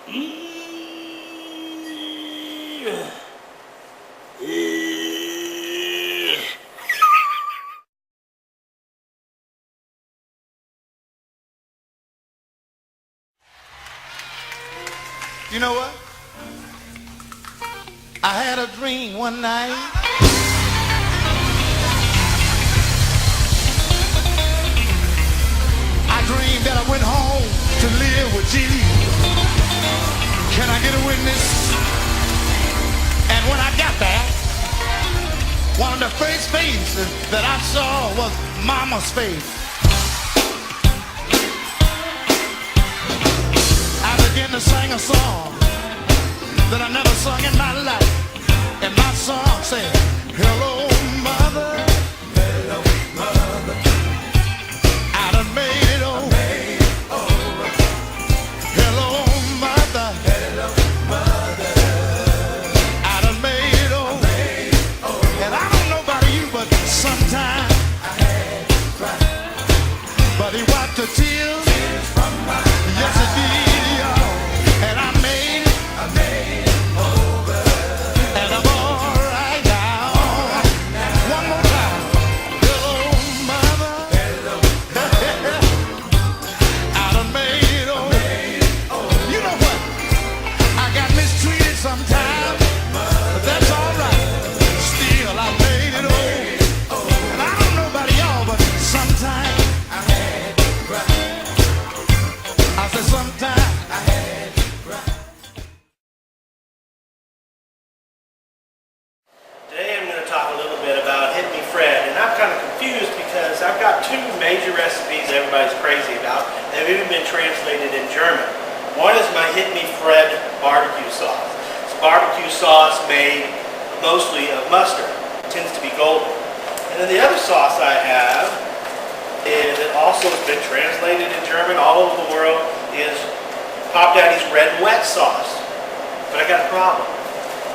You know what? I had a dream one night. I dreamed that I went home to live with Jesus. Can I get a witness? And when I got back, one of the first faces that I saw was Mama's face. I began to sing a song that I never sung in my life. And my song said, hello, mother. Hello, mother. I done made it over. Hello, mother. Hello, mother. I done made it over. And I don't know about you, but sometimes I had to cry. But he wiped the tears from my eyes. Yes, he did, y'all. And I made it over. And I'm all right now. One more time. Hello, mother. Hello, mother. I done made it over. You know what? I got mistreated sometimes, but that's all right. Still, I made it over. And I don't know about y'all, but sometimes I had to cry. I said sometimes I had to cry. Today I'm going to talk a little bit about Hit Me Fred, and I'm kind of confused because I've got two major recipes everybody's crazy about. They've even been translated in German. One is my Hit Me Fred barbecue sauce. It's barbecue sauce made mostly of mustard. It tends to be golden. And then the other sauce I have is, it also has been translated in German all over the world, is Pop Daddy's Red and Wet sauce. But I got a problem.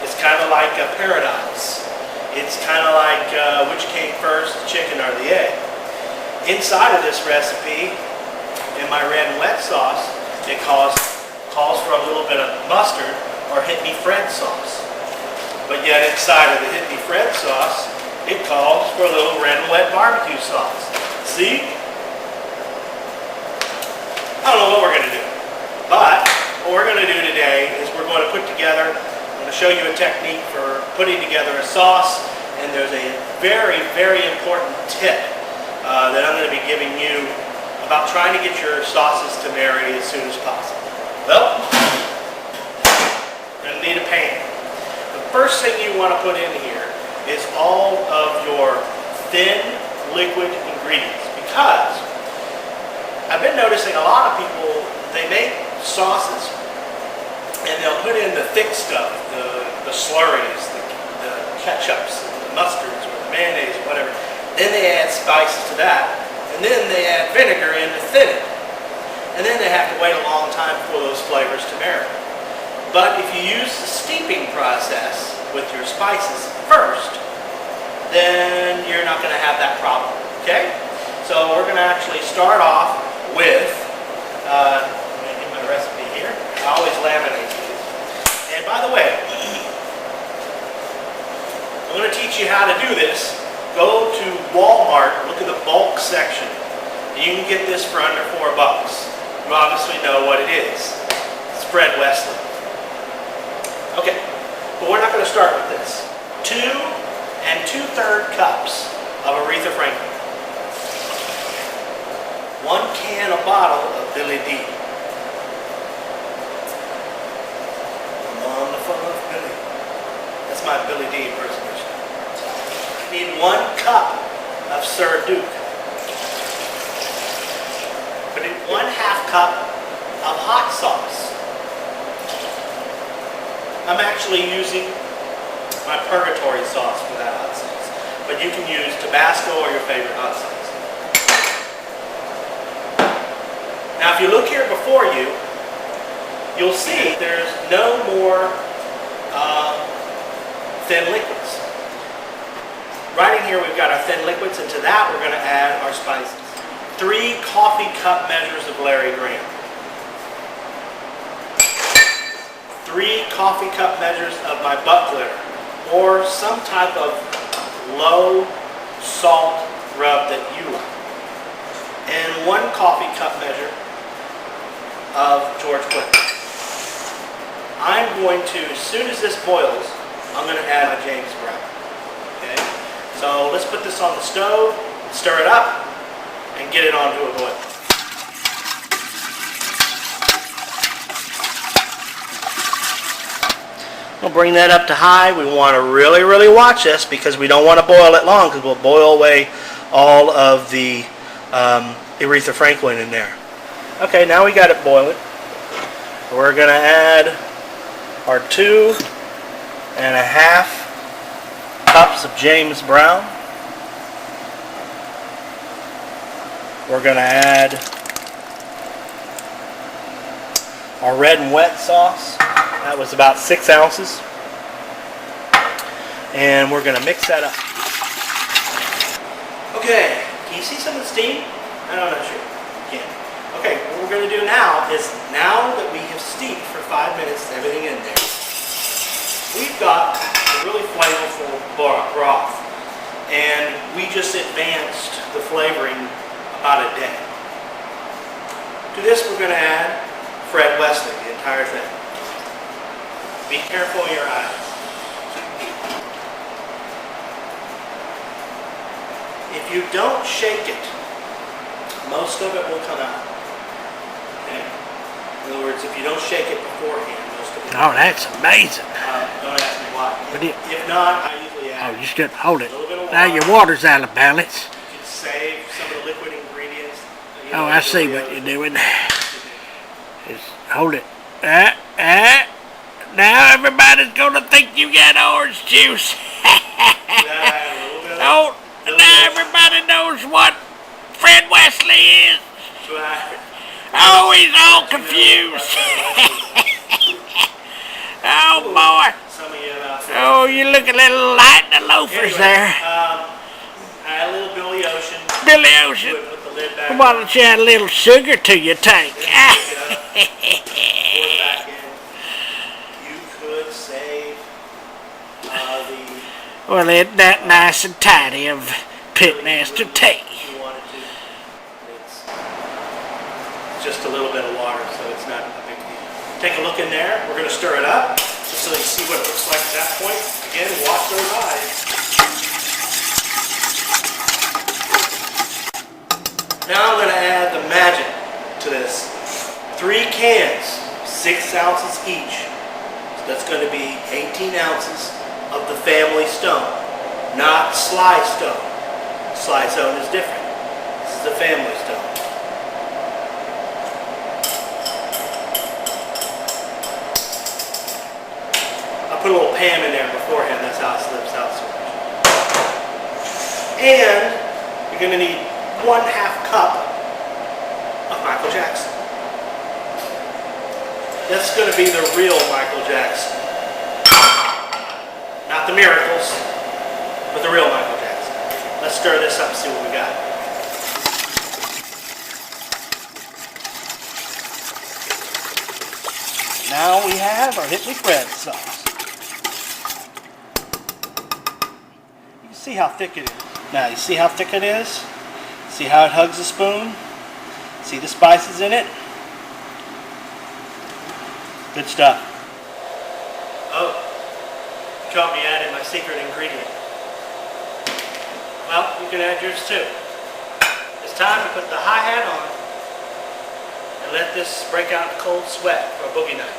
It's kind of like a paradise. It's kind of like which came first, the chicken or the egg. Inside of this recipe, in my red and wet sauce, it calls for a little bit of mustard or Hit Me Fred sauce. But yet inside of the Hit Me Fred sauce, it calls for a little red and wet barbecue sauce. See? I don't know what we're going to do. But what we're going to do today is we're going to put together, I'm going to show you a technique for putting together a sauce, and there's a very, very important tip that I'm going to be giving you about trying to get your sauces to marinate as soon as possible. Well, you're going to need a pan. The first thing you want to put in here is all of your thin liquid ingredients, because I've been noticing a lot of people, they make sauces and they'll put in the thick stuff, the slurries, the ketchups, the mustards, or the mayonnaise, or whatever. Then they add spices to that, and then they add vinegar in to thin it. And then they have to wait a long time for those flavors to marinate. But if you use the steeping process with your spices first, then you're not going to have that problem, okay? So we're going to actually start off with, let me get my recipe here. I always laminate these. And by the way, I'm going to teach you how to do this. Go to Walmart, look at the bulk section. You can get this for under $4. You obviously know what it is. It's Fred Wesley. Okay, but we're not going to start with this. 2 2/3 cups of Aretha Franklin. 1 can, a bottle of Billy D. I'm on the phone with Billy. That's my Billy D impersonation. You need 1 cup of Sir Duke. Put in 1/2 cup of hot sauce. I'm actually using my purgatory sauce for that hot sauce, but you can use Tabasco or your favorite hot sauce. Now if you look here before you, you'll see there's no more thin liquids. Right in here we've got our thin liquids, and to that we're going to add our spices. 3 coffee cup measures of Larry Graham. 3 coffee cup measures of my butt glitter, or some type of low salt rub that you like, and 1 coffee cup measure of George Whittle. I'm going to, as soon as this boils, I'm going to add my James Brown. Okay? So let's put this on the stove, stir it up, and get it onto a boil. We'll bring that up to high. We want to really, really watch this because we don't want to boil it long because we'll boil away all of the Aretha Franklin in there. Okay, now we got it boiling. We're going to add our 2.5 cups of James Brown. We're going to add our red and wet sauce. That was about 6 ounces. And we're going to mix that up. Okay, can you see some of the steam? I'm not sure. You can. Okay, what we're going to do now is, now that we have steamed for 5 minutes, everything in there, we've got a really flavorful broth. And we just advanced the flavoring about a day. To this we're going to add Fred Wesley, the entire thing. Be careful of your eyes. If you don't shake it, most of it will come out. Okay? In other words, if you don't shake it beforehand, most of it. Oh, that's amazing. Don't ask me why. But If not, I usually add Oh, you should hold it. a little bit of Now water. your water's out of balance. You can save some of the liquid ingredients. Oh, I see what you're doing. Just hold it. Now everybody's gonna think you got orange juice. Oh, now everybody knows what Fred Wesley is. Oh, he's all confused. Oh boy. Oh, you look a little light in the loafers there. Add a little Billy Ocean. Billy Ocean. Put the lid back. Why don't you add a little sugar to your tank? Pour it back in. You could save the. Well, isn't that nice and tidy of Pitmaster T? If you wanted to. It's just a little bit of water, so it's not a big deal. Take a look in there. We're going to stir it up just so you see what it looks like at that point. Again, watch those eyes. Now I'm going to add the magic to this. 3 cans, 6 ounces each. So that's going to be 18 ounces of the family stone, not Sly Stone. Sly Stone is different. This is the family stone. I put a little Pam in there beforehand, that's how it slips out so much. And you're going to need 1/2 cup of Michael Jackson. That's going to be the real Michael Jackson. Not the miracles, but the real Michael Jackson. Let's stir this up and see what we got. Now we have our Hit Me Fred sauce. You can see how thick it is. Now you see how thick it is? See how it hugs the spoon? See the spices in it? Good stuff. Oh, you caught me adding my secret ingredient. Well, you can add yours too. It's time to put the hi-hat on and let this break out in cold sweat for a boogie night.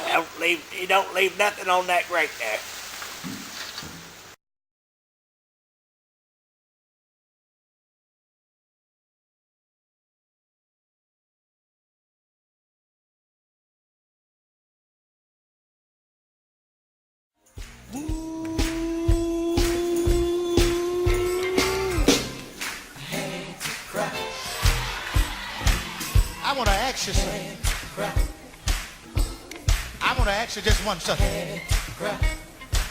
There we go. You don't leave nothing on that grate there. I want to ask you something. I want to ask you just one something.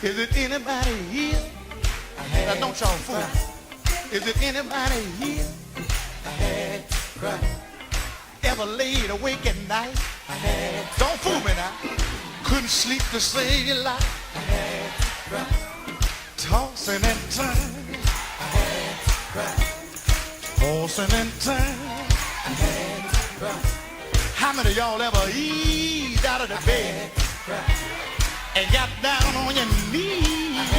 Is it anybody here? Now don't y'all fool. Is it anybody here? ever laid awake at night? Don't fool me now. Couldn't sleep to save your life. Tossing and turning. Tossing and turning. How many of y'all ever eased out of the bed and got down on your knees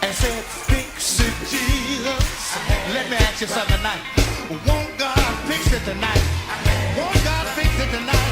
and said, fix it, Jesus? Let me ask you something tonight. Won't God fix it tonight? Won't God fix it tonight?